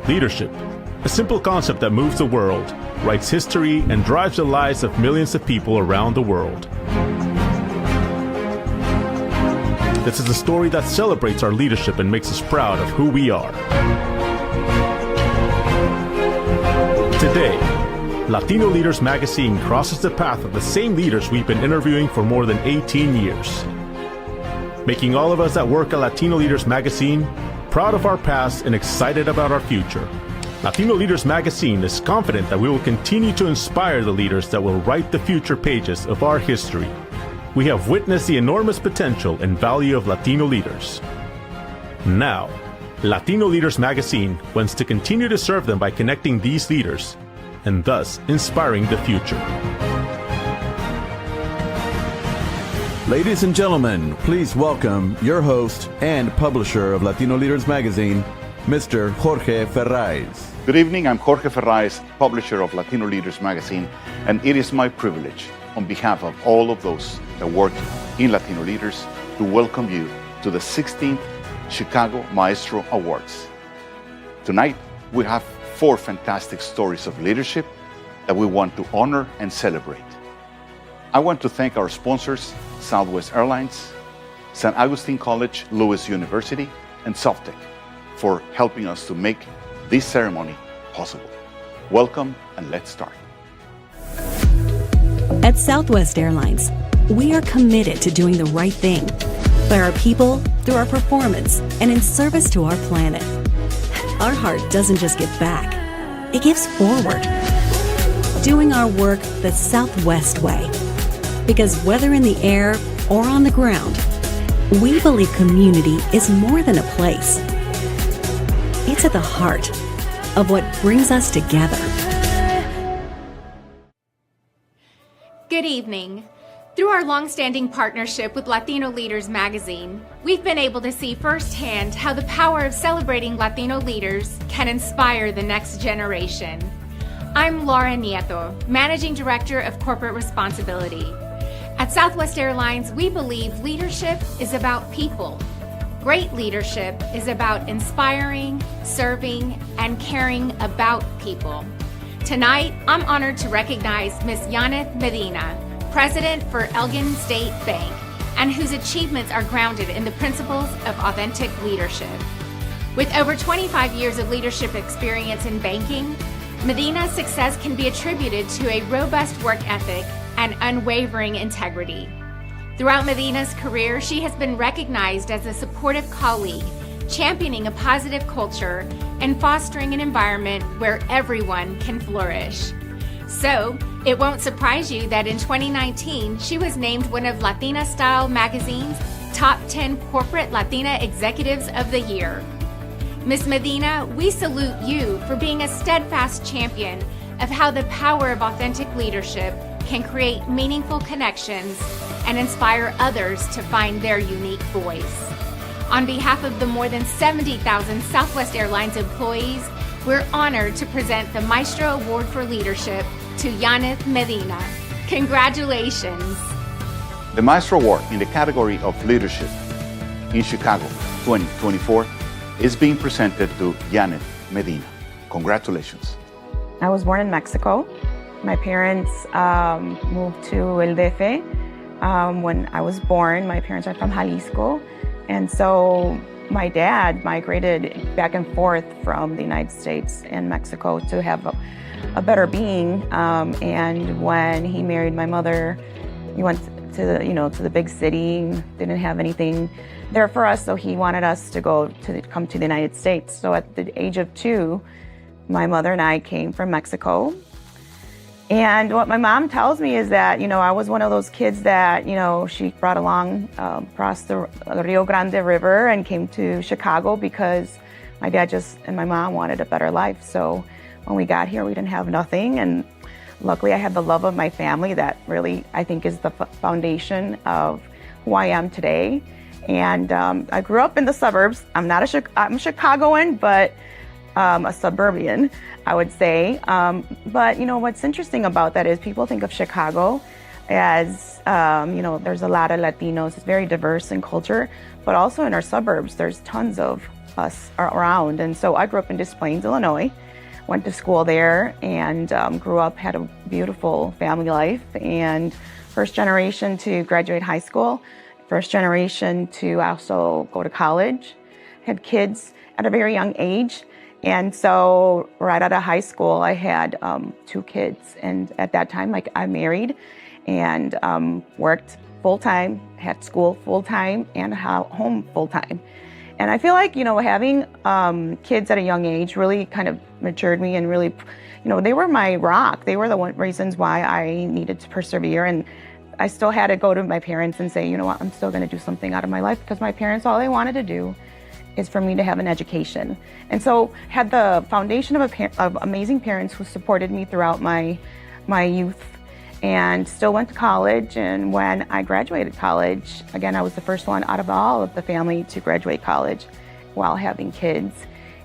Leadership, a simple concept that moves the world, writes history, and drives the lives of millions of people around the world. This is a story that celebrates our leadership and makes us proud of who we are. Today, Latino Leaders Magazine crosses the path of the same leaders we've been interviewing for more than 18 years, making all of us that work at Latino Leaders Magazine proud of our past and excited about our future. Latino Leaders Magazine is confident that we will continue to inspire the leaders that will write the future pages of our history. We have witnessed the enormous potential and value of Latino leaders. Now, Latino Leaders Magazine wants to continue to serve them by connecting these leaders and thus inspiring the future. Ladies and gentlemen, please welcome your host and publisher of Latino Leaders Magazine, Mr. Jorge Ferraiz. Good evening, I'm Jorge Ferraiz, publisher of Latino Leaders Magazine, and it is my privilege, on behalf of all of those that work in Latino Leaders, to welcome you to the 16th Chicago Maestro Awards. Tonight, we have 4 fantastic stories of leadership that we want to honor and celebrate. I want to thank our sponsors, Southwest Airlines, San Agustin College, Lewis University, and Softec for helping us to make this ceremony possible. Welcome, and let's start. At Southwest Airlines, we are committed to doing the right thing by our people, through our performance, and in service to our planet. Our heart doesn't just give back, it gives forward, doing our work the Southwest way. Because whether in the air or on the ground, we believe community is more than a place. It's at the heart of what brings us together. Good evening. Through our long-standing partnership with Latino Leaders Magazine, we've been able to see firsthand how the power of celebrating Latino leaders can inspire the next generation. I'm Laura Nieto, Managing Director of Corporate Responsibility. At Southwest Airlines, we believe leadership is about people. Great leadership is about inspiring, serving, and caring about people. Tonight, I'm honored to recognize Ms. Yaneth Medina, President for Elgin State Bank, and whose achievements are grounded in the principles of authentic leadership. With over 25 years of leadership experience in banking, Medina's success can be attributed to a robust work ethic and unwavering integrity. Throughout Medina's career, she has been recognized as a supportive colleague, championing a positive culture and fostering an environment where everyone can flourish. So, it won't surprise you that in 2019, she was named one of Latina Style Magazine's top 10 corporate Latina executives of the year. Ms. Medina, we salute you for being a steadfast champion of how the power of authentic leadership can create meaningful connections and inspire others to find their unique voice. On behalf of the more than 70,000 Southwest Airlines employees, we're honored to present the Maestro Award for Leadership to Yaneth Medina. Congratulations. The Maestro Award in the category of Leadership in Chicago 2024 is being presented to Yaneth Medina. Congratulations. I was born in Mexico. My parents moved to El DF when I was born. My parents are from Jalisco. And so my dad migrated back and forth from the United States and Mexico to have a better being. And when he married my mother, he went to the big city, didn't have anything there for us. So he wanted us to come to the United States. So at the age of 2, my mother and I came from Mexico. And what my mom tells me is that, I was one of those kids that, she brought along across the Rio Grande River and came to Chicago because my dad and my mom wanted a better life. So when we got here, we didn't have nothing. And luckily, I had the love of my family that really, I think, is the foundation of who I am today. And I grew up in the suburbs. I'm a Chicagoan, but a suburban, I would say. But what's interesting about that is people think of Chicago as, there's a lot of Latinos. It's very diverse in culture, but also in our suburbs, there's tons of us around. And so I grew up in Des Plaines, Illinois, went to school there, and grew up, had a beautiful family life, and first generation to graduate high school, first generation to also go to college, had kids at a very young age. And so right out of high school, I had 2 kids. And at that time, like, I married and worked full-time, had school full-time, and home full-time. And I feel like, having kids at a young age really kind of matured me, and really, they were my rock. They were the reasons why I needed to persevere. And I still had to go to my parents and say, you know what, I'm still going to do something out of my life, because my parents, all they wanted to do is for me to have an education. And so had the foundation of amazing parents who supported me throughout my youth, and still went to college. And when I graduated college, again, I was the first one out of all of the family to graduate college while having kids.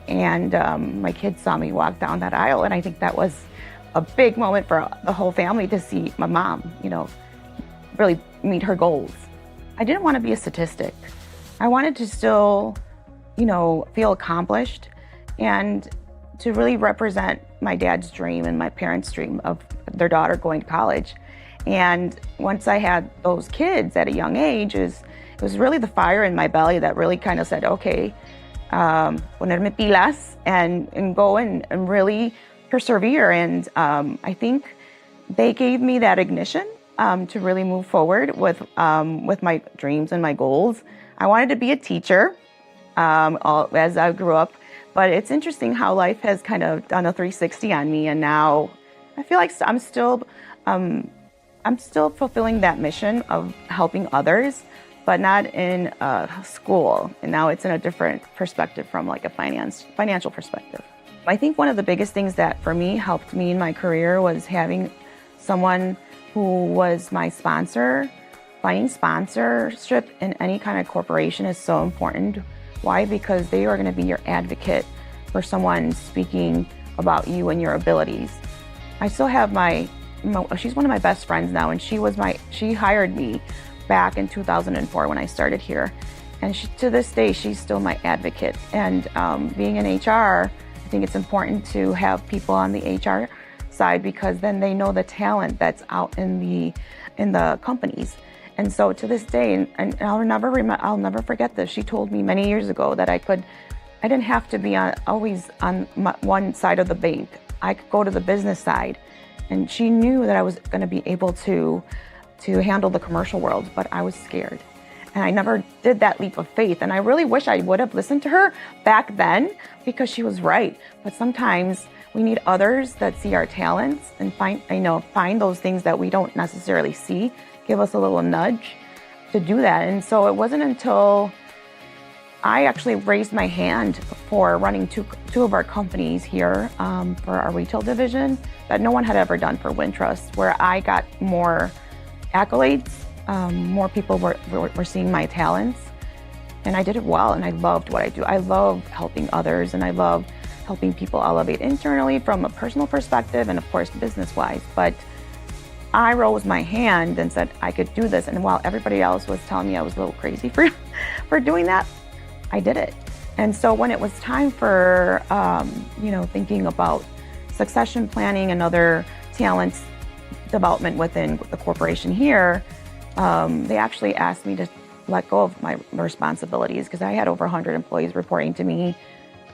And my kids saw me walk down that aisle, and I think that was a big moment for the whole family to see my mom, really meet her goals. I didn't want to be a statistic. I wanted to still, feel accomplished, and to really represent my dad's dream and my parents' dream of their daughter going to college. And once I had those kids at a young age, it was really the fire in my belly that really kind of said, okay, ponerme pilas and go and really persevere. And I think they gave me that ignition to really move forward with my dreams and my goals. I wanted to be a teacher as I grew up, but it's interesting how life has kind of done a 360 on me, and now I feel like I'm still fulfilling that mission of helping others, but not in school. And now it's in a different perspective, from like a financial perspective. I think one of the biggest things that for me helped me in my career was having someone who was my sponsor. Finding sponsorship in any kind of corporation is so important. Why? Because they are going to be your advocate for someone speaking about you and your abilities. I still have she's one of my best friends now, and she hired me back in 2004 when I started here. And to this day, she's still my advocate. And being in HR, I think it's important to have people on the HR side, because then they know the talent that's out in the companies. And so to this day, and I'll never forget this. She told me many years ago that I didn't have to be always on one side of the bank. I could go to the business side. And she knew that I was going to be able to handle the commercial world, but I was scared. And I never did that leap of faith. And I really wish I would have listened to her back then, because she was right. But sometimes we need others that see our talents and find those things that we don't necessarily see, give us a little nudge to do that. And so it wasn't until I actually raised my hand for running two of our companies here for our retail division that no one had ever done for Wintrust, where I got more accolades, more people were seeing my talents, and I did it well, and I loved what I do. I love helping others, and I love helping people elevate internally from a personal perspective and, of course, business-wise. But I rose my hand and said I could do this, and while everybody else was telling me I was a little crazy for doing that, I did it. And so when it was time for, thinking about succession planning and other talent development within the corporation here, they actually asked me to let go of my responsibilities, because I had over 100 employees reporting to me.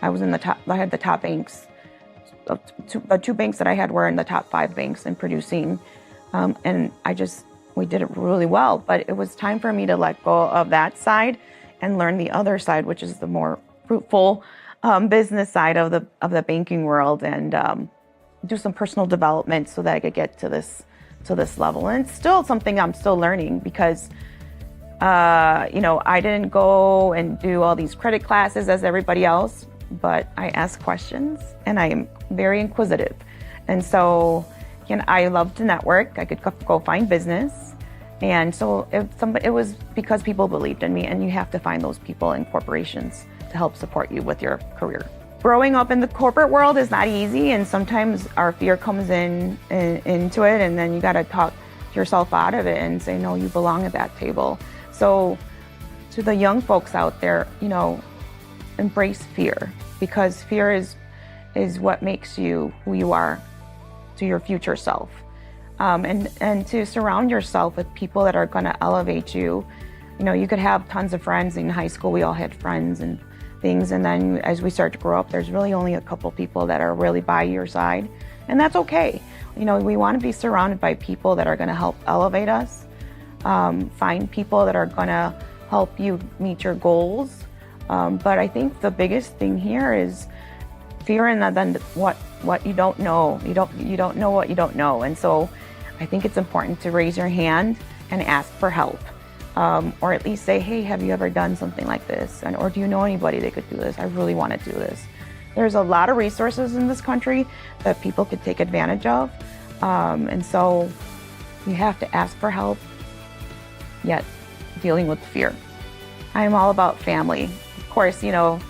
I had the top banks. The 2 banks that I had were in the top 5 banks in producing. And we did it really well, but it was time for me to let go of that side and learn the other side, which is the more fruitful business side of the banking world, and do some personal development so that I could get to this level. And it's still something I'm still learning, because I didn't go and do all these credit classes as everybody else, but I ask questions and I am very inquisitive. And so I love to network. I could go find business. And so it was because people believed in me, and you have to find those people in corporations to help support you with your career. Growing up in the corporate world is not easy, and sometimes our fear comes into it, and then you got to talk yourself out of it and say, no, you belong at that table. So to the young folks out there, embrace fear, because fear is what makes you who you are to your future self. And to surround yourself with people that are going to elevate you. You know, you could have tons of friends. In high school, we all had friends and things, and then as we start to grow up, there's really only a couple people that are really by your side, and that's okay. You know, we want to be surrounded by people that are going to help elevate us, find people that are going to help you meet your goals. But I think the biggest thing here is fear, and then what you don't know. You don't know what you don't know, and so I think it's important to raise your hand and ask for help, or at least say, hey, have you ever done something like this? Or do you know anybody that could do this? I really want to do this. There's a lot of resources in this country that people could take advantage of, and so you have to ask for help, yet dealing with fear. I am all about family. Of course, you know,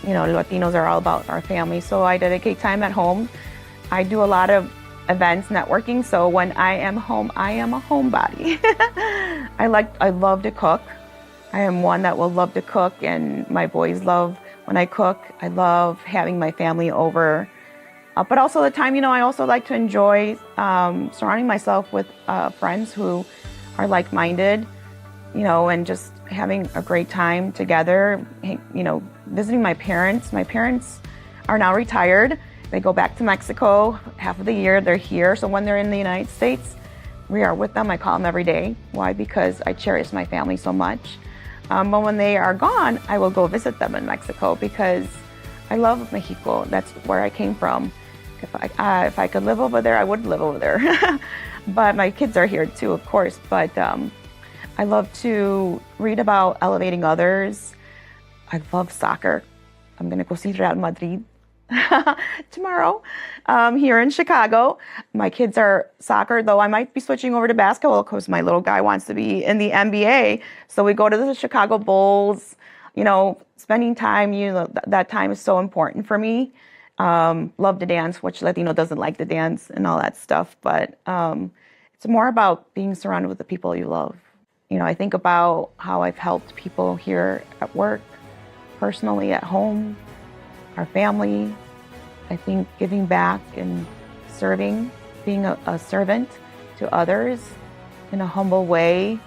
Latinos are all about our family, so I dedicate time at home. I do a lot of events, networking, so when I am home, I am a homebody. I love to cook. I am one that will love to cook, and my boys love when I cook. I love having my family over. But also the time, you know, I also like to enjoy surrounding myself with friends who are like-minded, you know, and just having a great time together, you know, visiting my parents. My parents are now retired. They go back to Mexico half of the year. They're here. So when they're in the United States, we are with them. I call them every day. Why? Because I cherish my family so much. But when they are gone, I will go visit them in Mexico because I love Mexico. That's where I came from. If I could live over there, I would live over there. But my kids are here too, of course. But I love to read about elevating others. I love soccer. I'm going to go see Real Madrid tomorrow here in Chicago. My kids are soccer, though I might be switching over to basketball because my little guy wants to be in the NBA. So we go to the Chicago Bulls, you know, spending time, you know, that time is so important for me. Love to dance, which Latino doesn't like to dance and all that stuff. But it's more about being surrounded with the people you love. You know, I think about how I've helped people here at work, personally at home, our family. I think giving back and serving, being a servant to others in a humble way,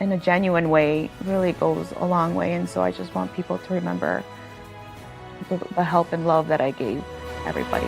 in a genuine way, really goes a long way. And so I just want people to remember the help and love that I gave everybody.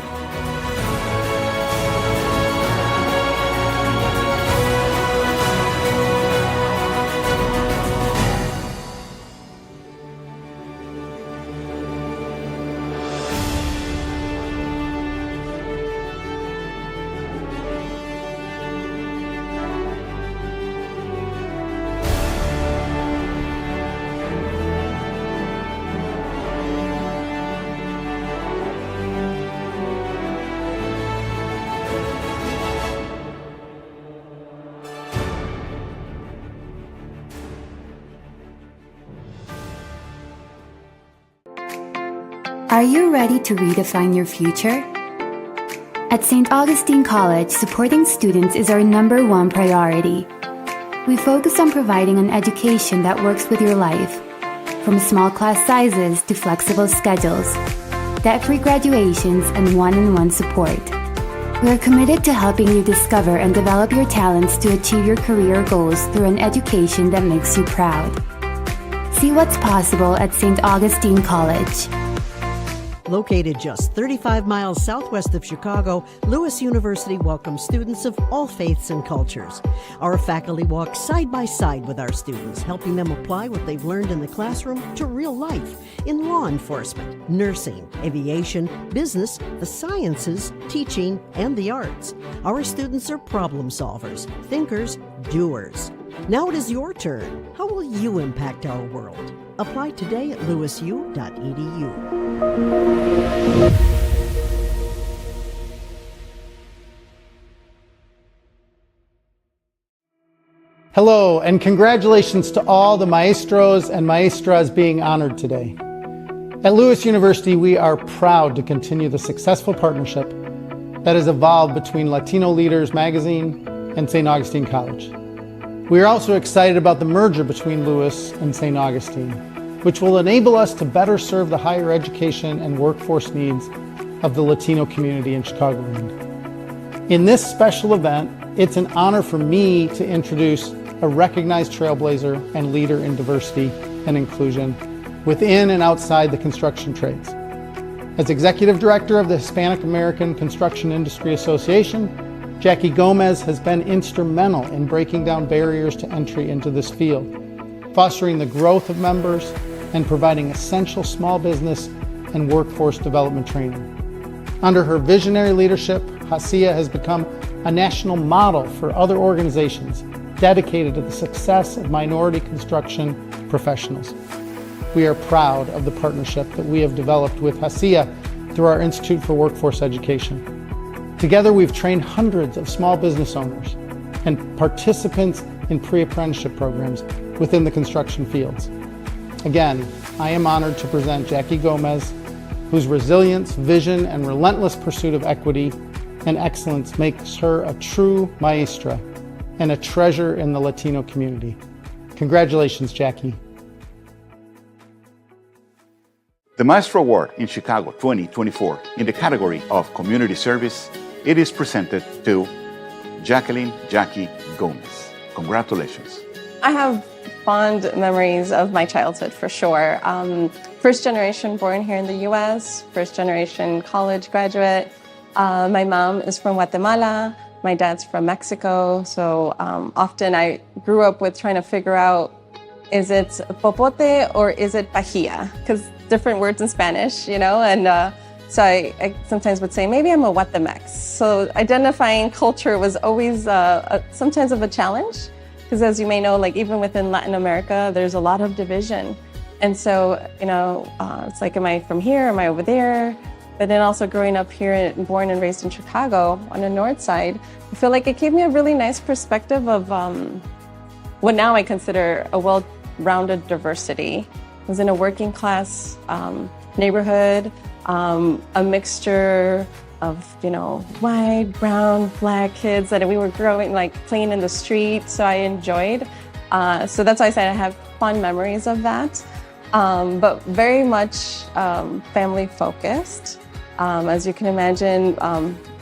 Are you ready to redefine your future? At St. Augustine College, supporting students is our #1 priority. We focus on providing an education that works with your life, from small class sizes to flexible schedules, debt-free graduations, and one-on-one support. We are committed to helping you discover and develop your talents to achieve your career goals through an education that makes you proud. See what's possible at St. Augustine College. Located just 35 miles southwest of Chicago, Lewis University welcomes students of all faiths and cultures. Our faculty walk side by side with our students, helping them apply what they've learned in the classroom to real life in law enforcement, nursing, aviation, business, the sciences, teaching, and the arts. Our students are problem solvers, thinkers, doers. Now it is your turn. How will you impact our world? Apply today at lewisu.edu. Hello, and congratulations to all the Maestros and Maestras being honored today. At Lewis University, we are proud to continue the successful partnership that has evolved between Latino Leaders Magazine and St. Augustine College. We are also excited about the merger between Lewis and St. Augustine. which will enable us to better serve the higher education and workforce needs of the Latino community in Chicagoland. In this special event, it's an honor for me to introduce a recognized trailblazer and leader in diversity and inclusion within and outside the construction trades. As Executive Director of the Hispanic American Construction Industry Association, Jackie Gomez has been instrumental in breaking down barriers to entry into this field, fostering the growth of members, and providing essential small business and workforce development training. Under her visionary leadership, HACIA has become a national model for other organizations dedicated to the success of minority construction professionals. We are proud of the partnership that we have developed with HACIA through our Institute for Workforce Education. Together, we've trained hundreds of small business owners and participants in pre-apprenticeship programs within the construction fields. Again, I am honored to present Jackie Gomez, whose resilience, vision, and relentless pursuit of equity and excellence makes her a true maestra and a treasure in the Latino community. Congratulations, Jackie. The Maestro Award in Chicago 2024 in the category of Community Service, it is presented to Jackie Gomez. Congratulations. I have fond memories of my childhood for sure. First generation born here in the US, first generation college graduate. My mom is from Guatemala, my dad's from Mexico. So often I grew up with trying to figure out, is it popote or is it pajilla? Because different words in Spanish, you know, and so I sometimes would say, maybe I'm a Guatemex. So identifying culture was always sometimes of a challenge. Because as you may know, like even within Latin America, there's a lot of division. And so, you know, it's like, am I from here? Am I over there? But then also growing up here, born and raised in Chicago on the north side, I feel like it gave me a really nice perspective of what now I consider a well-rounded diversity. I was in a working class neighborhood, a mixture of, you know, white, brown, black kids that we were growing, like playing in the street. So I enjoyed. So that's why I said I have fond memories of that. But very much family focused. As you can imagine,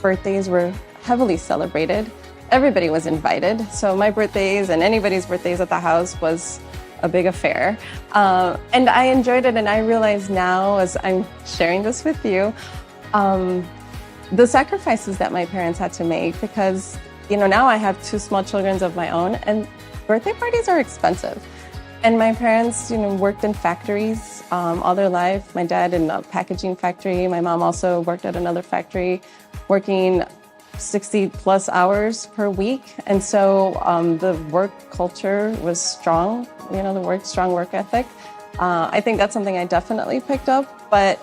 birthdays were heavily celebrated. Everybody was invited. So my birthdays and anybody's birthdays at the house was a big affair. And I enjoyed it. And I realize now, as I'm sharing this with you, the sacrifices that my parents had to make, because, you know, now I have two small children of my own, and birthday parties are expensive. And my parents, you know, worked in factories all their life. My dad in a packaging factory. My mom also worked at another factory, working 60 plus hours per week. And so the work culture was strong, you know, strong work ethic. I think that's something I definitely picked up, but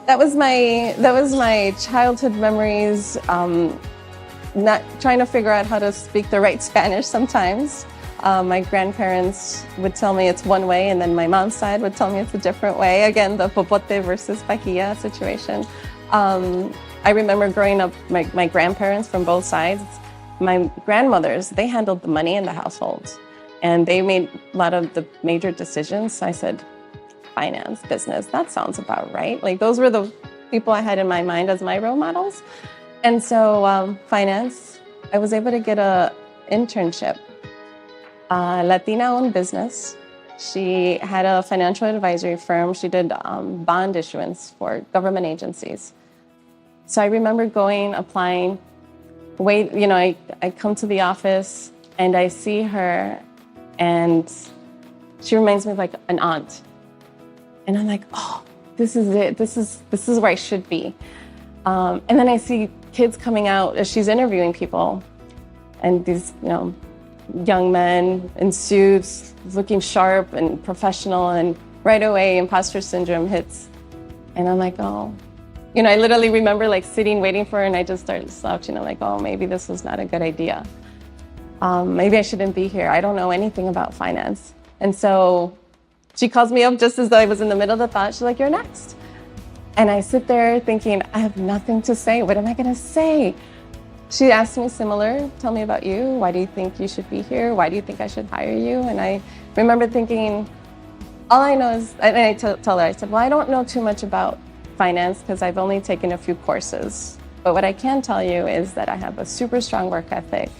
that was my childhood memories, not trying to figure out how to speak the right Spanish sometimes. My grandparents would tell me it's one way, and then my mom's side would tell me it's a different way. Again, the popote versus pajilla situation. I remember growing up, my grandparents from both sides, my grandmothers, they handled the money in the household, and they made a lot of the major decisions. I said, finance, business, that sounds about right. Like those were the people I had in my mind as my role models. And so finance, I was able to get an internship. Latina-owned business. She had a financial advisory firm. She did bond issuance for government agencies. So I remember applying, I come to the office and I see her, and she reminds me of like an aunt. And I'm like, oh, this is it. This is where I should be. And then I see kids coming out as she's interviewing people, and these, young men in suits, looking sharp and professional, and right away imposter syndrome hits. And I'm like, oh, I literally remember like sitting, waiting for her, and I just started slouching. I'm like, oh, maybe this was not a good idea. Maybe I shouldn't be here. I don't know anything about finance. And so she calls me up just as though I was in the middle of the thought. She's like, you're next. And I sit there thinking, I have nothing to say. What am I going to say? She asked me similar, tell me about you. Why do you think you should be here? Why do you think I should hire you? And I remember thinking, All I know is, and I tell her, I said, well, I don't know too much about finance because I've only taken a few courses. But what I can tell you is that I have a super strong work ethic.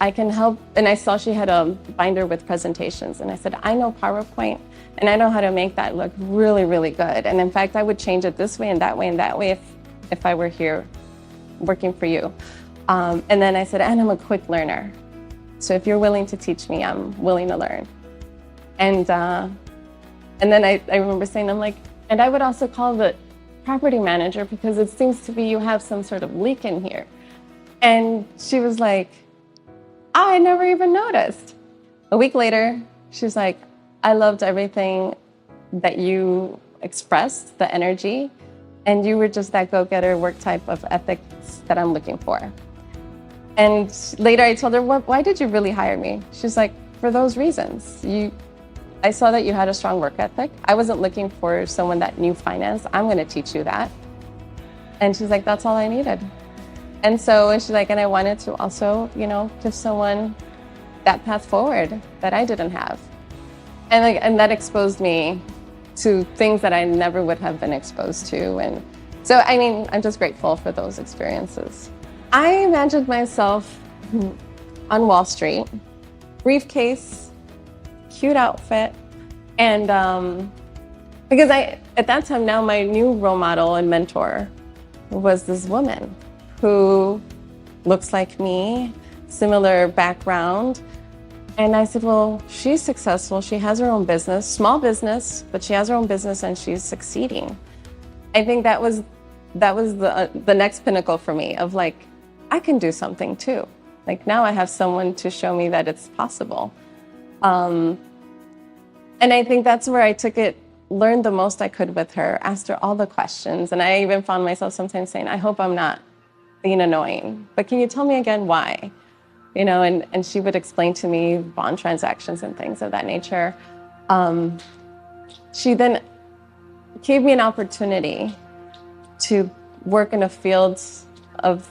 I can help, and I saw she had a binder with presentations, and I said, I know PowerPoint, and I know how to make that look really, really good. And in fact, I would change it this way and that way and that way if I were here working for you. And then I said, and I'm a quick learner. So if you're willing to teach me, I'm willing to learn. And then I remember saying, I'm like, and I would also call the property manager because it seems to be you have some sort of leak in here. And she was like, I never even noticed. A week later, she's like, I loved everything that you expressed, the energy, and you were just that go-getter work type of ethics that I'm looking for. And later I told her, why did you really hire me? She's like, for those reasons. I saw that you had a strong work ethic. I wasn't looking for someone that knew finance. I'm going to teach you that. And she's like, that's all I needed. And she's like, and I wanted to also, give someone that path forward that I didn't have. And that exposed me to things that I never would have been exposed to. And so, I'm just grateful for those experiences. I imagined myself on Wall Street, briefcase, cute outfit, and because at that time now my new role model and mentor was this woman who looks like me, similar background. And I said, well, she's successful. She has her own business, small business, but she has her own business and she's succeeding. I think that was the next pinnacle for me of like, I can do something too. Like now I have someone to show me that it's possible. And I think that's where I took it, learned the most I could with her, asked her all the questions. And I even found myself sometimes saying, I hope I'm not being annoying, but can you tell me again why? And she would explain to me bond transactions and things of that nature. She then gave me an opportunity to work in a field of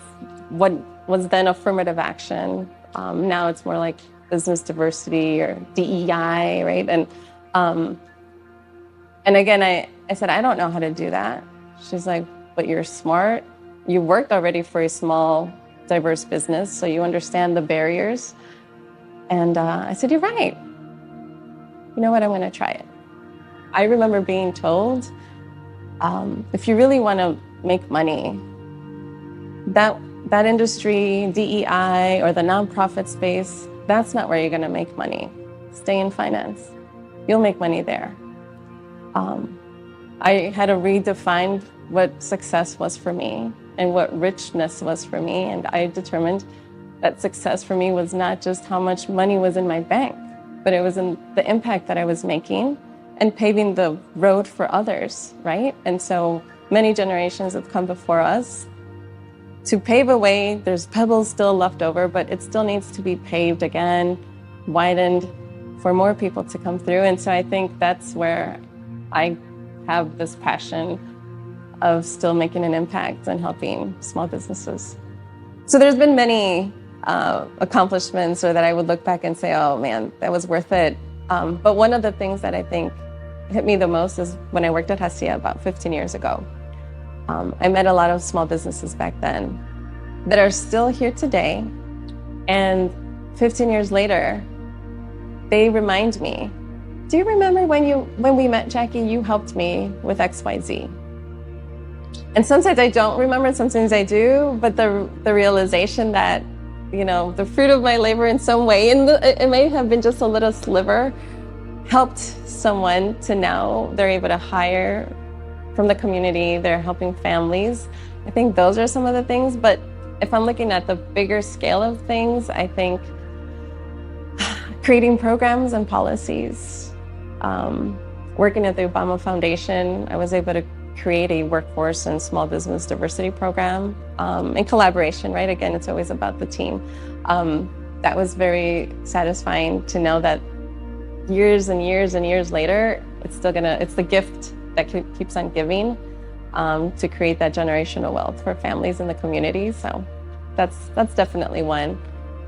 what was then affirmative action. Now it's more like business diversity or DEI, right? And again, I said, I don't know how to do that. She's like, but you're smart. You worked already for a small, diverse business, so you understand the barriers. And I said, you're right. You know what, I'm gonna try it. I remember being told, if you really wanna make money, that industry, DEI, or the nonprofit space, that's not where you're gonna make money. Stay in finance. You'll make money there. I had to redefine what success was for me and what richness was for me. And I determined that success for me was not just how much money was in my bank, but it was in the impact that I was making and paving the road for others, right? And so many generations have come before us to pave a way. There's pebbles still left over, but it still needs to be paved again, widened for more people to come through. And so I think that's where I have this passion of still making an impact and helping small businesses. So there's been many accomplishments or that I would look back and say, oh man, that was worth it. But one of the things that I think hit me the most is when I worked at Hacia about 15 years ago. I met a lot of small businesses back then that are still here today. And 15 years later, they remind me, do you remember when we met, Jackie, you helped me with XYZ? And sometimes I don't remember, sometimes I do, but the realization that, the fruit of my labor in some way, and it may have been just a little sliver, helped someone to now they're able to hire from the community, they're helping families. I think those are some of the things, but if I'm looking at the bigger scale of things, I think creating programs and policies. Working at the Obama Foundation, I was able to create a workforce and small business diversity program in collaboration, right? Again, it's always about the team. That was very satisfying to know that years and years and years later, it's the gift that keeps on giving to create that generational wealth for families in the community. So that's definitely one.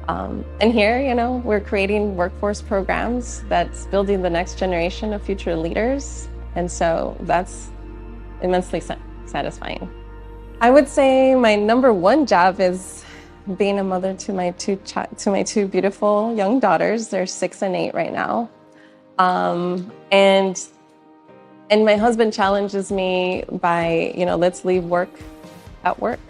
And here, we're creating workforce programs that's building the next generation of future leaders. And so that's immensely satisfying. I would say my number one job is being a mother to my two beautiful young daughters. They're 6 and 8 right now. And my husband challenges me by, let's leave work at work.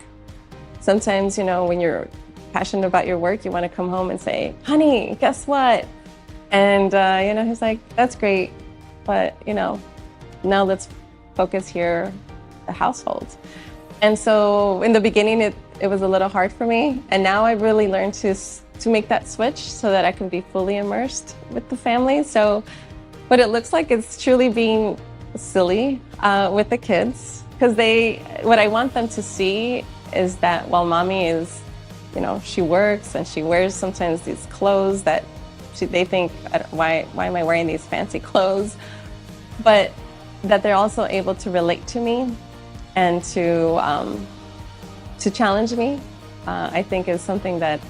Sometimes, when you're passionate about your work, you want to come home and say, honey, guess what? And, he's like, that's great. But, now let's focus here, the household. And so in the beginning, it was a little hard for me. And now I really learned to make that switch so that I can be fully immersed with the family. So what it looks like is truly being silly with the kids. Because what I want them to see is that while mommy is, she works and she wears sometimes these clothes that they think, why am I wearing these fancy clothes? But that they're also able to relate to me and to challenge me, I think is something that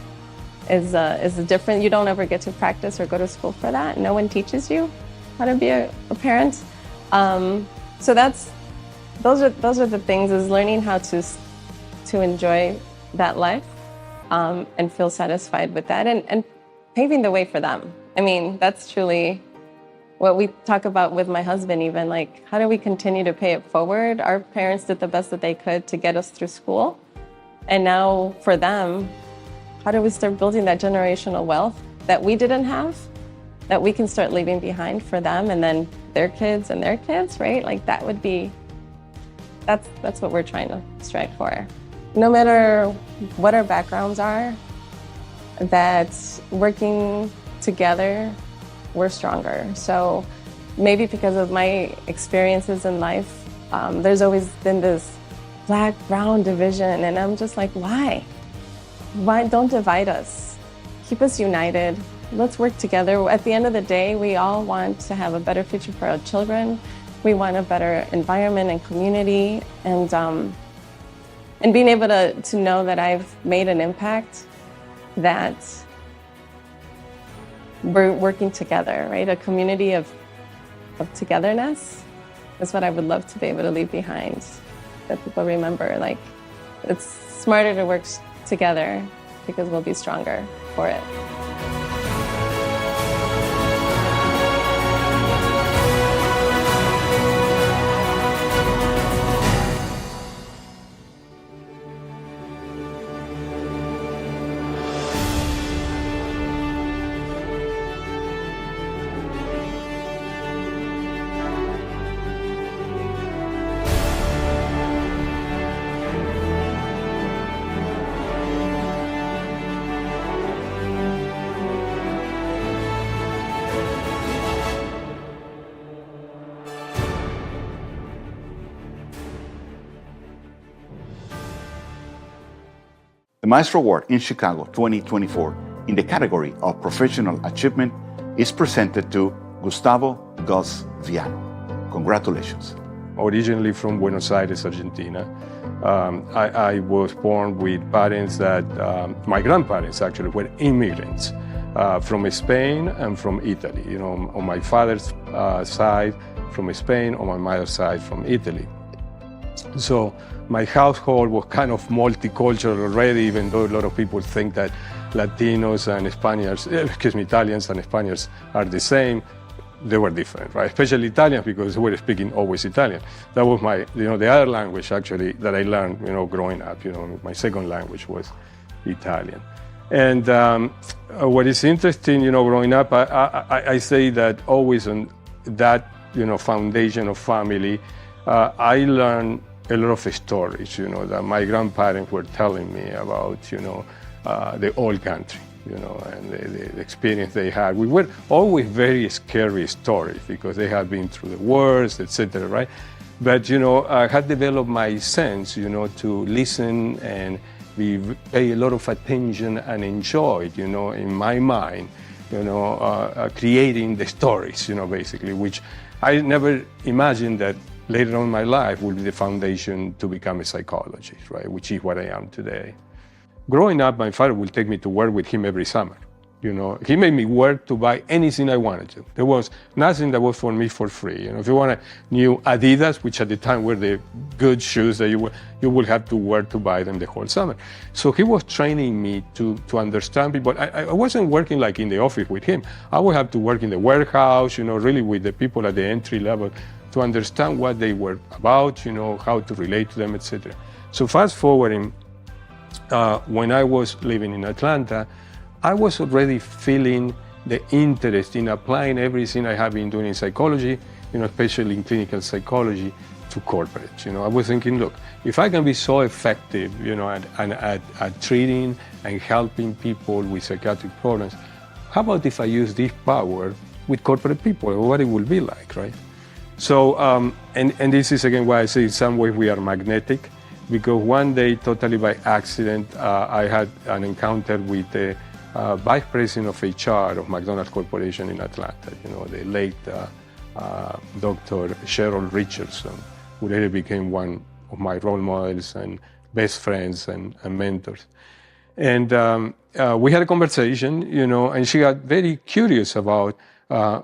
is different. You don't ever get to practice or go to school for that. No one teaches you how to be a parent. So those are the things, is learning how to enjoy that life and feel satisfied with that, and paving the way for them. I mean, that's truly what we talk about with my husband, even, like, how do we continue to pay it forward? Our parents did the best that they could to get us through school. And now for them, how do we start building that generational wealth that we didn't have, that we can start leaving behind for them and then their kids and their kids, right? Like, that would be, that's what we're trying to strive for. No matter what our backgrounds are, that working together, we're stronger. So maybe because of my experiences in life, there's always been this black-brown division, and I'm just like, why? Why don't divide us? Keep us united. Let's work together. At the end of the day, we all want to have a better future for our children. We want a better environment and community, and being able to know that I've made an impact, that we're working together, right? A community of togetherness is what I would love to be able to leave behind, that people remember, like, it's smarter to work together because we'll be stronger for it. The Maestro Award in Chicago 2024 in the category of Professional Achievement is presented to Gustavo Gus Viano. Congratulations. Originally from Buenos Aires, Argentina. I was born with parents that, my grandparents actually were immigrants from Spain and from Italy. On my father's side from Spain, on my mother's side from Italy. So my household was kind of multicultural already, even though a lot of people think that Latinos and Italians and Spaniards are the same. They were different, right? Especially Italians, because they were speaking always Italian. That was my, the other language actually that I learned, growing up. My second language was Italian. And what is interesting, growing up, I say that always on that, foundation of family, I learned a lot of stories, that my grandparents were telling me about, the old country, and the experience they had. We were always very scary stories because they had been through the wars, etc., right? But, I had developed my sense, to listen and pay a lot of attention and enjoy, in my mind, creating the stories, basically, which I never imagined that later on in my life will be the foundation to become a psychologist, right? Which is what I am today. growing up, my father would take me to work with him every summer. You know, he made me work to buy anything I wanted to. There was nothing that was for me for free. You know, if you want a new Adidas, which at the time were the good shoes that you would have to work to buy them the whole summer. So he was training me to understand people. I wasn't working like in the office with him. I would have to work in the warehouse, you know, really with the people at the entry level to understand what they were about, you know, how to relate to them, etc. So fast forwarding, when I was living in Atlanta, I was already feeling the interest in applying everything I have been doing in psychology, you know, especially in clinical psychology, to corporate. You know, I was thinking, look, if I can be so effective, you know, at treating and helping people with psychiatric problems, how about if I use this power with corporate people, or what it will be like, right? So, and this is again why I say in some ways we are magnetic, because one day, totally by accident, I had an encounter with the Vice President of HR of McDonald's Corporation in Atlanta, you know, the late Dr. Cheryl Richardson, who later became one of my role models and best friends and mentors. And we had a conversation, you know, and she got very curious about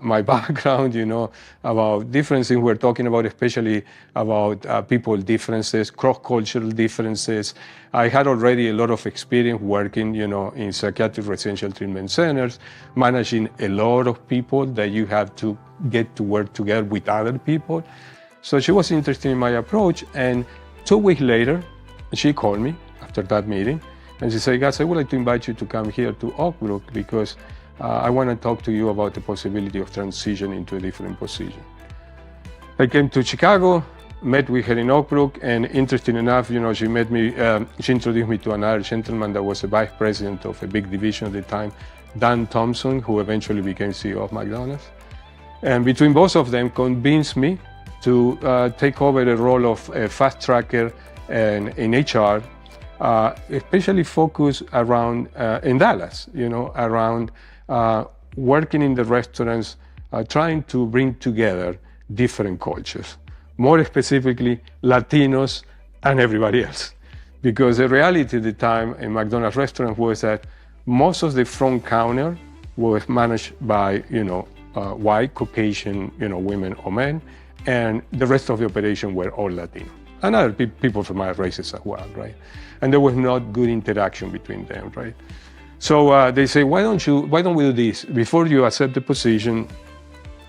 my background, you know, about different things we're talking about, especially about people differences, cross-cultural differences. I had already a lot of experience working, you know, in psychiatric residential treatment centers, managing a lot of people that you have to get to work together with other people. So she was interested in my approach, and 2 weeks later, she called me after that meeting, and she said, "Guys, I would like to invite you to come here to Oak Brook because I want to talk to you about the possibility of transition into a different position." I came to Chicago, met with her in Oak Brook, and interesting enough, you know, she introduced me to another gentleman that was a vice president of a big division at the time, Dan Thompson, who eventually became CEO of McDonald's. And between both of them, convinced me to take over the role of a fast tracker in HR, especially focused around in Dallas, you know, around working in the restaurants, trying to bring together different cultures, more specifically Latinos and everybody else. Because the reality at the time in McDonald's restaurant was that most of the front counter was managed by, you know, white, Caucasian, you know, women or men, and the rest of the operation were all Latino. And other people from other races as well, right? And there was not good interaction between them, right? So they say, why don't we do this? Before you accept the position,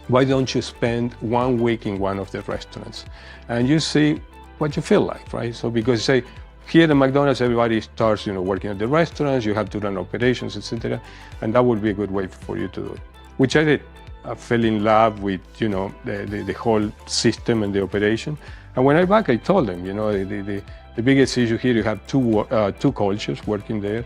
why don't you spend 1 week in one of the restaurants and you see what you feel like, right? So because say, here at McDonald's, everybody starts, you know, working at the restaurants, you have to run operations, etc. And that would be a good way for you to do it, which I did. I fell in love with, you know, the whole system and the operation. And when I back, I told them, you know, the biggest issue here, you have two cultures working there.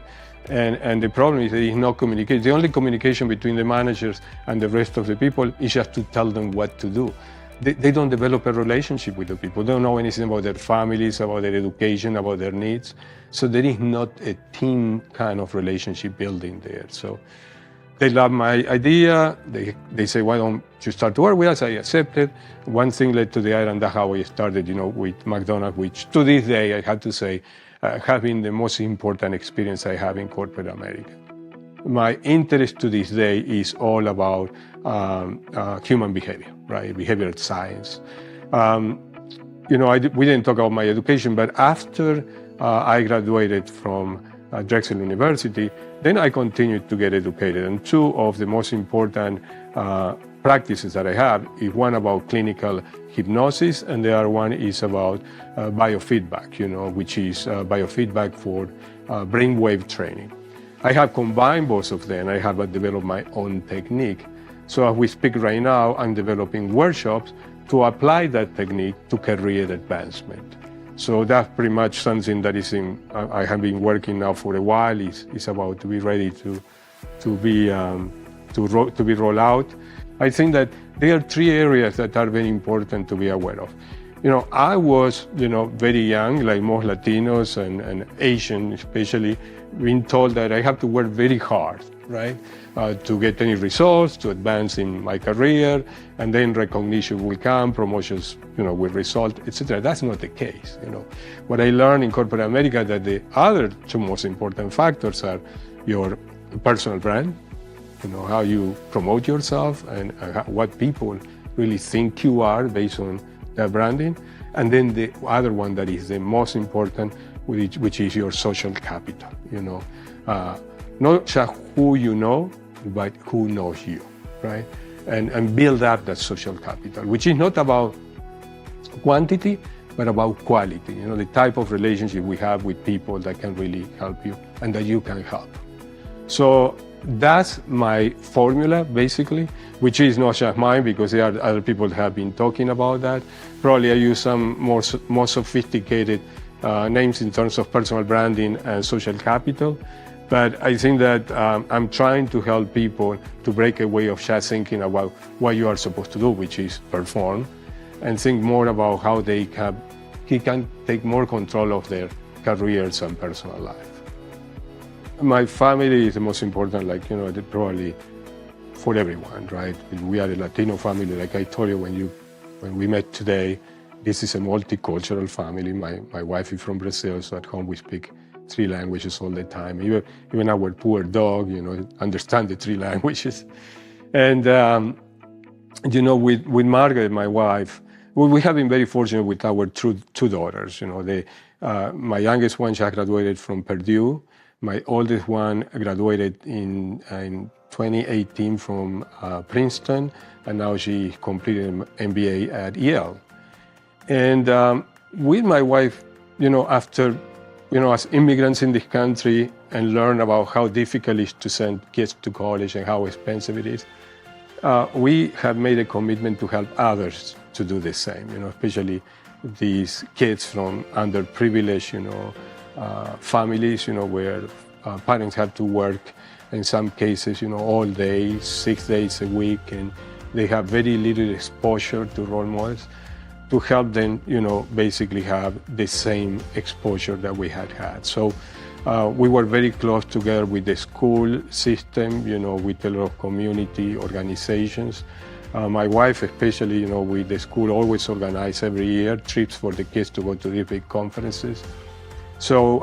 And the problem is there is no communication. The only communication between the managers and the rest of the people is just to tell them what to do. They don't develop a relationship with the people. They don't know anything about their families, about their education, about their needs. So there is not a team kind of relationship building there. So they love my idea. They say, why don't you start to work with us? I accepted. One thing led to the other, and that's how I started, you know, with McDonald's, which to this day, I have to say, has been the most important experience I have in corporate America. My interest to this day is all about human behavior, right? Behavioral science. You know, we didn't talk about my education, but after I graduated from Drexel University, then I continued to get educated. And two of the most important practices that I have is one about clinical hypnosis, and the other one is about biofeedback, you know, which is biofeedback for brainwave training. I have combined both of them. I have developed my own technique. So as we speak right now, I'm developing workshops to apply that technique to career advancement. So that's pretty much something that is I have been working now for a while. It's about to be ready to be rolled out. I think that there are three areas that are very important to be aware of. You know, I was, you know, very young, like most Latinos and Asian especially, being told that I have to work very hard right? To get any results, to advance in my career, and then recognition will come, promotions, will result, etc. That's not the case, What I learned in corporate America that the other two most important factors are your personal brand, how you promote yourself and what people really think you are based on that branding. And then the other one that is the most important, which is your social capital, not just who you know, but who knows you, right? And build up that social capital, which is not about quantity, but about quality, the type of relationship we have with people that can really help you and that you can help. So that's my formula, basically, which is not just mine because there are other people that have been talking about that. Probably I use some more sophisticated names in terms of personal branding and social capital. But I think that I'm trying to help people to break away of just thinking about what you are supposed to do, which is perform, and think more about how they can take more control of their careers and personal life. My family is the most important, probably for everyone, right? We are a Latino family, like I told you when we met today. This is a multicultural family. My wife is from Brazil, so at home we speak 3 languages all the time. Even our poor dog, understand the 3 languages. And, with Margaret, my wife, we have been very fortunate with our two daughters. My youngest one just graduated from Purdue. My oldest one graduated in 2018 from Princeton, and now she completed an MBA at Yale. And with my wife, after, as immigrants in this country and learn about how difficult it is to send kids to college and how expensive it is, we have made a commitment to help others to do the same, especially these kids from underprivileged, families, where parents have to work in some cases, all day, 6 days a week, and they have very little exposure to role models, to help them, basically have the same exposure that we had. So we were very close together with the school system, with a lot of community organizations. My wife, especially, with the school, always organized every year trips for the kids to go to these big conferences. So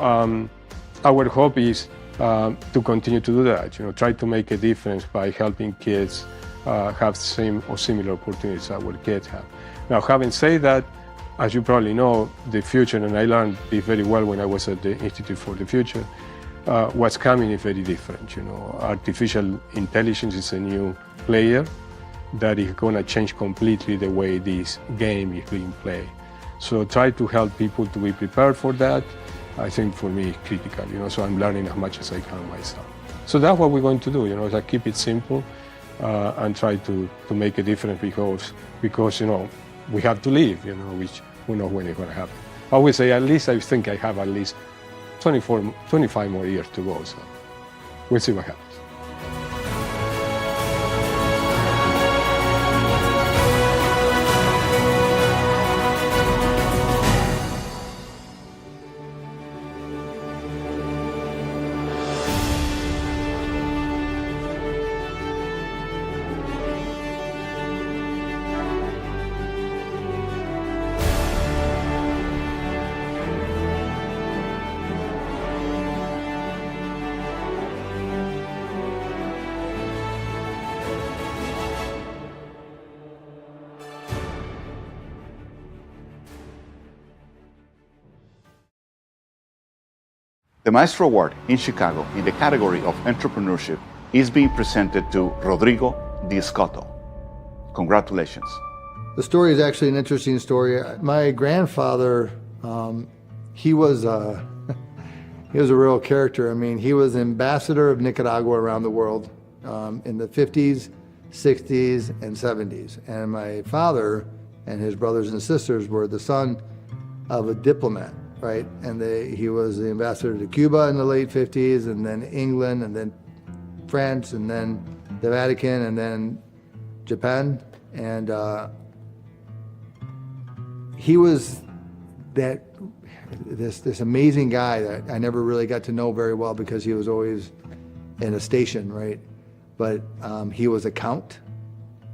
our hope is to continue to do that, try to make a difference by helping kids have same or similar opportunities our kids have. Now, having said that, as you probably know, the future, and I learned this very well when I was at the Institute for the Future, what's coming is very different. Artificial intelligence is a new player that is going to change completely the way this game is being played. So try to help people to be prepared for that. I think for me it's critical, so I'm learning as much as I can myself. So that's what we're going to do, like keep it simple and try to make a difference because we have to live, which who knows when it's going to happen. I always say I think I have at least 25 more years to go, so we'll see what happens. The Maestro Award in Chicago in the category of entrepreneurship is being presented to Rodrigo Discotto. Congratulations. The story is actually an interesting story. My grandfather, he was a real character. I mean, he was ambassador of Nicaragua around the world in the 50s, 60s, and 70s. And my father and his brothers and sisters were the son of a diplomat, right? And he was the ambassador to Cuba in the late 50s, and then England, and then France, and then the Vatican, and then Japan. And he was this amazing guy that I never really got to know very well because he was always in a station, right? But he was a count.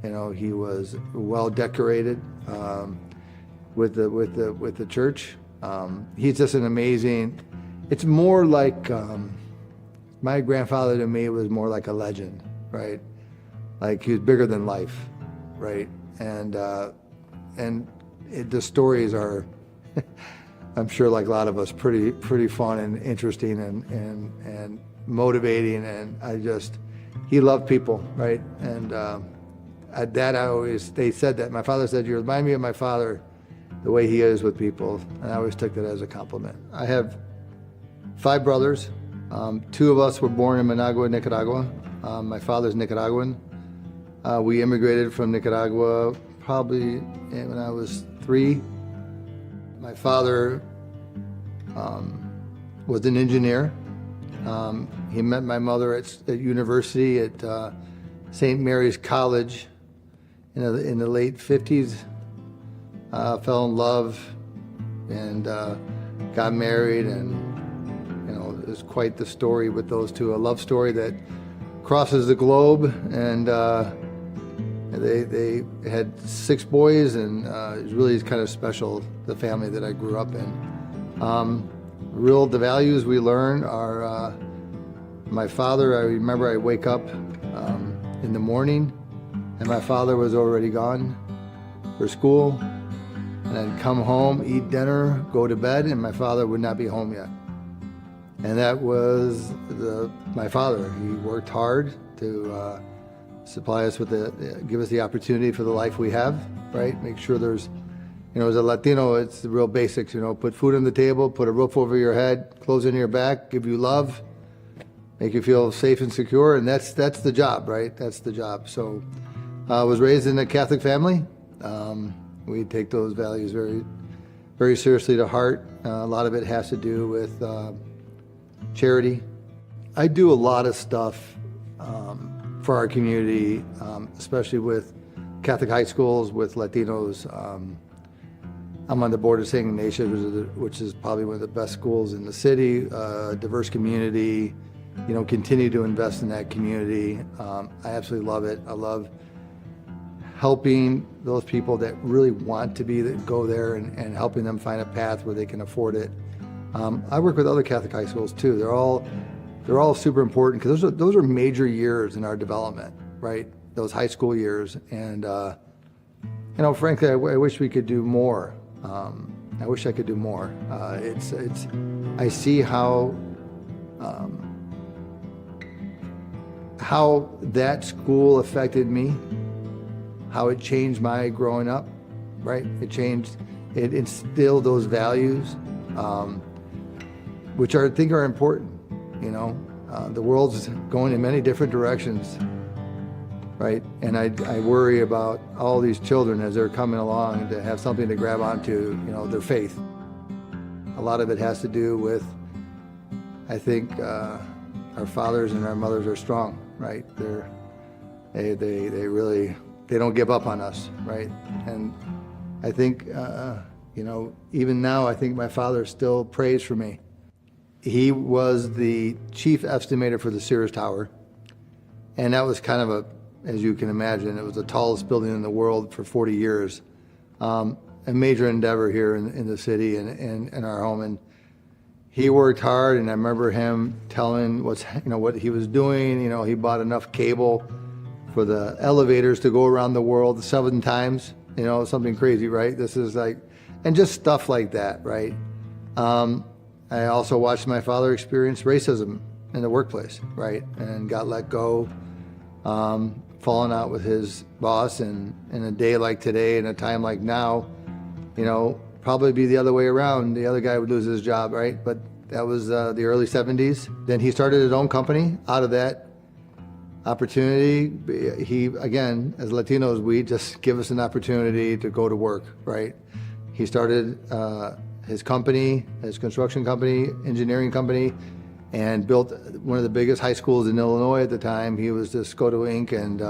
He was well decorated with the church. He's just an amazing. It's more like my grandfather to me was more like a legend, right? Like he was bigger than life, right? And the stories are, I'm sure, like a lot of us, pretty fun and interesting and motivating. And he loved people, right? And they said that. My father said, "You remind me of my father, the way he is with people," and I always took that as a compliment. I have 5 brothers. 2 of us were born in Managua, Nicaragua. My father's Nicaraguan. We immigrated from Nicaragua probably when I was 3. My father was an engineer. He met my mother at university at St. Mary's College in the late 50s. Fell in love and got married, and it was quite the story with those two. A love story that crosses the globe, and they had 6 boys, and it was really kind of special, the family that I grew up in. The values we learn are my father. I remember I wake up in the morning, and my father was already gone for school. And I'd come home, eat dinner, go to bed, and my father would not be home yet. And that was my father. He worked hard to supply us with give us the opportunity for the life we have, right? Make sure there's, as a Latino, it's the real basics, put food on the table, put a roof over your head, clothes on your back, give you love, make you feel safe and secure, and that's the job, right? That's the job. So I was raised in a Catholic family. We take those values very, very seriously to heart. A lot of it has to do with charity. I do a lot of stuff for our community, especially with Catholic high schools, with Latinos. I'm on the board of St. Ignatius, which is probably one of the best schools in the city, diverse community. Continue to invest in that community. I absolutely love it. I love helping those people that really want to go there and helping them find a path where they can afford it. I work with other Catholic high schools too. They're all super important because those are major years in our development, right? Those high school years, and frankly, I wish we could do more. I wish I could do more. I see how that school affected me. How it changed my growing up, right? It instilled those values, which I think are important. The world's going in many different directions, right? And I worry about all these children as they're coming along to have something to grab onto, their faith. A lot of it has to do with, I think, our fathers and our mothers are strong, right? They don't give up on us, right? And I think, even now, I think my father still prays for me. He was the chief estimator for the Sears Tower. And that was kind of as you can imagine, it was the tallest building in the world for 40 years. A major endeavor here in the city and in our home. And he worked hard, and I remember him telling what he was doing. He bought enough cable for the elevators to go around the world 7 times, something crazy, right? This is and just stuff like that, right? I also watched my father experience racism in the workplace, right? And got let go, falling out with his boss, and in a day like today, in a time like now, probably be the other way around. The other guy would lose his job, right? But that was the early 70s. Then he started his own company out of that opportunity. He, again, as Latinos, we just give us an opportunity to go to work, right? He started his company, his construction company, engineering company, and built one of the biggest high schools in Illinois at the time. He was the Scoto Inc. And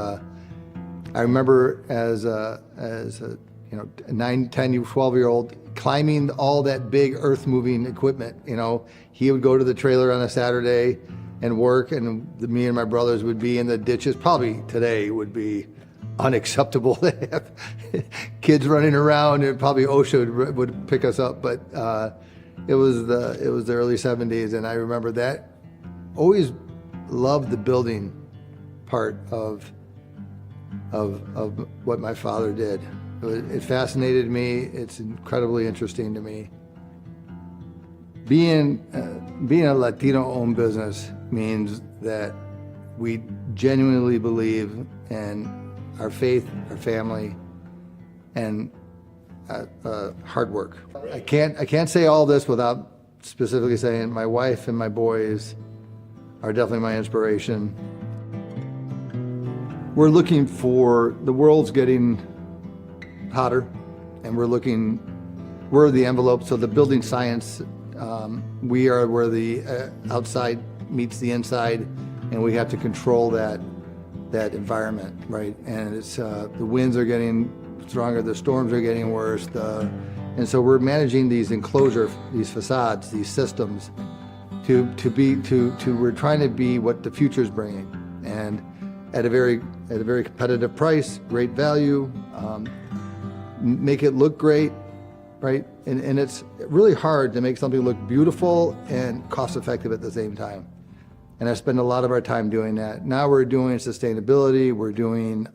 I remember as a 9, 10, 12-year-old climbing all that big earth-moving equipment. He would go to the trailer on a Saturday and work, and me and my brothers would be in the ditches. Probably today would be unacceptable to have kids running around, and probably OSHA would pick us up. But it was the early 70s, and I remember that. Always loved the building part of what my father did. It fascinated me. It's incredibly interesting to me. Being a Latino-owned business means that we genuinely believe in our faith, our family, and hard work. I can't say all this without specifically saying my wife and my boys are definitely my inspiration. We're looking for, the world's getting hotter, and we're the envelope. So the building science, we are where the outside meets the inside, and we have to control that environment, right? And it's the winds are getting stronger, the storms are getting worse, and so we're managing these these facades, these systems, we're trying to be what the future's bringing, and at a very competitive price, great value, make it look great, right? And it's really hard to make something look beautiful and cost effective at the same time. And I spend a lot of our time doing that. Now we're doing sustainability, we're doing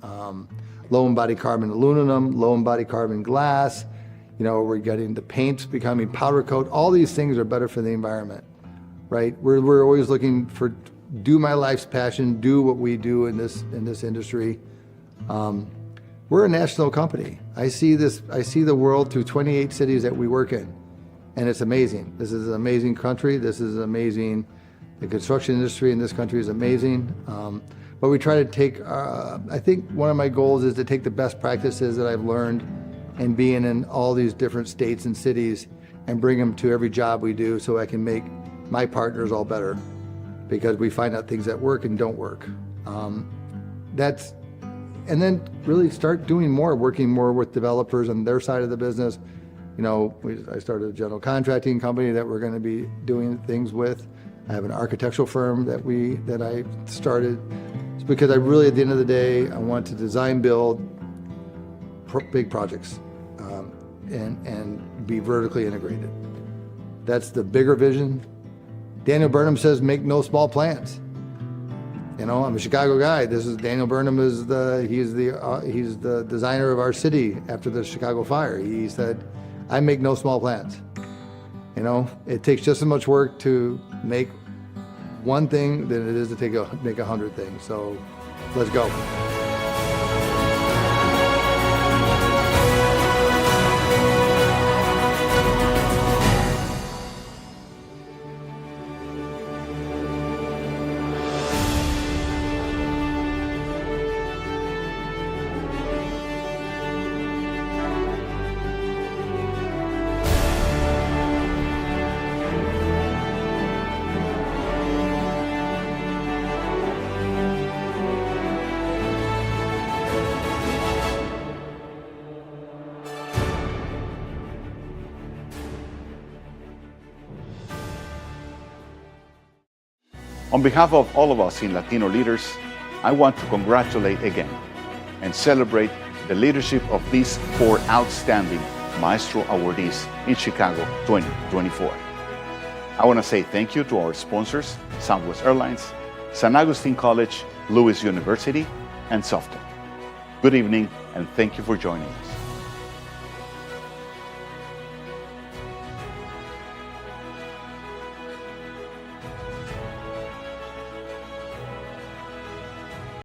low embodied carbon aluminum, low embodied carbon glass, we're getting the paints becoming powder coat. All these things are better for the environment, right? We're always looking for, do my life's passion, do what we do in this industry. We're a national company. I see the world through 28 cities that we work in, and it's amazing. This is an amazing country. This is amazing. The construction industry in this country is amazing. But we try to take, I think one of my goals is to take the best practices that I've learned and being in all these different states and cities and bring them to every job we do, so I can make my partners all better, because we find out things that work and don't work. And then really start doing more, working more with developers on their side of the business. I started a general contracting company that we're going to be doing things with. I have an architectural firm that I started. It's because I really, at the end of the day, I want to design, build big projects, and be vertically integrated. That's the bigger vision. Daniel Burnham says, make no small plans. I'm a Chicago guy. Daniel Burnham he's the designer of our city after the Chicago fire. He said, I make no small plans. It takes just as much work to make one thing than it is to make 100 things. So let's go. On behalf of all of us in Latino Leaders, I want to congratulate again and celebrate the leadership of these 4 outstanding Maestro awardees in Chicago 2024. I want to say thank you to our sponsors, Southwest Airlines, San Agustin College, Lewis University, and Softec. Good evening, and thank you for joining us.